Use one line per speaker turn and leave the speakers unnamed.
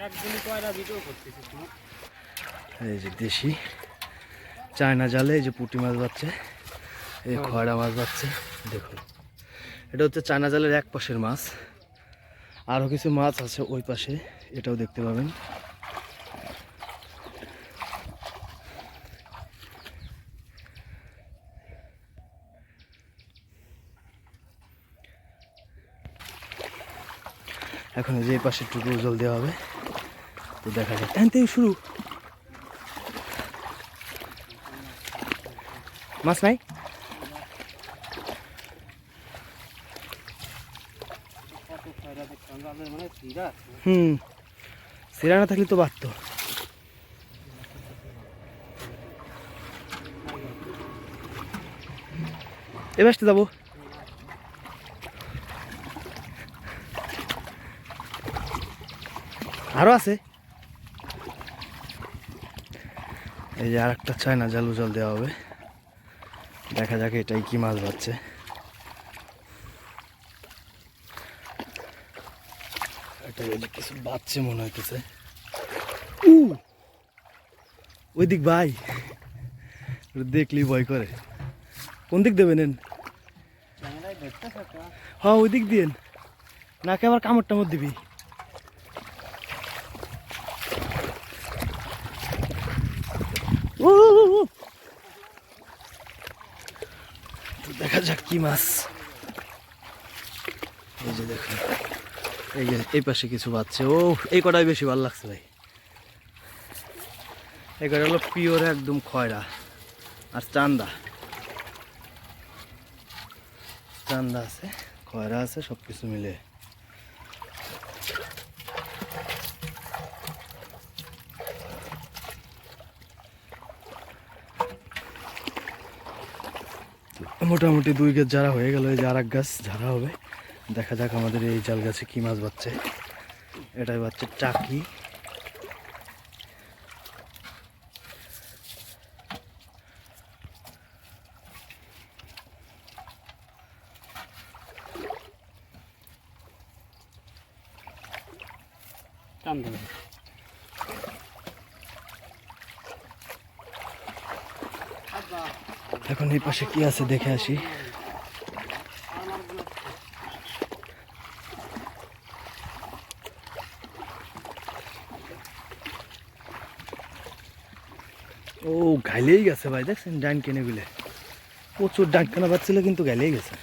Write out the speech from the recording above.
এই যে দেশি চায়না জালে এই যে পুঁটি মাছ বাচ্ছে, এই খয়রা মাছ বাচ্ছে। দেখুন এটা হচ্ছে চায়না জালের এক পাশের মাছ, আরও কিছু মাছ আছে ওই পাশে, এটাও দেখতে পাবেন। এখন যে পাশে একটু জল দেওয়া হবে, তো দেখা যাক। এখান থেকে শুরু মাছ নাই। সিরা না থাকলে তো বাড়তো। এবার যাবো। আরো আছে। এই যে আর একটা চায়না জাল জল দেওয়া হবে, দেখা যাক এটাই কি মাছ বাচ্ছে। এটা কিছু বাচ্চে মনে হইতেছে। ওই দিক ভাই, দেখলি ভয় করে। কোন দিক দেবেন? হ্যাঁ ওই দিক দিয়েন, নাকি আবার কামড় টামড় দিবি। দেখা যাক কি মাছ। এই যে দেখুন, এই যে এই পাশে কিছু বাচ্চা। ও এই কটাই বেশি ভালো লাগছে ভাই। এই কটা হলো পিওর একদম খয়রা আর চান্দা। চান্দা আছে, খয়রা আছে, সব কিছু মিলে। মোটামুটি 2 গাছ ঝাড়া হয়ে গেল, এই যে আর এক গাছ ঝাড়া হবে। দেখা যাক আমাদের এই জাল গাছে কি মাছ বাচ্ছে। এটাই বাচ্ছে টাকি। এখন এই পাশে কি আছে দেখে আসি। ও ঘাইলেই গেছে ভাই, দেখছেন ডান কেনে গুলে প্রচুর ডান কেনা বাচ্ছিল, কিন্তু ঘাইলেই গেছে।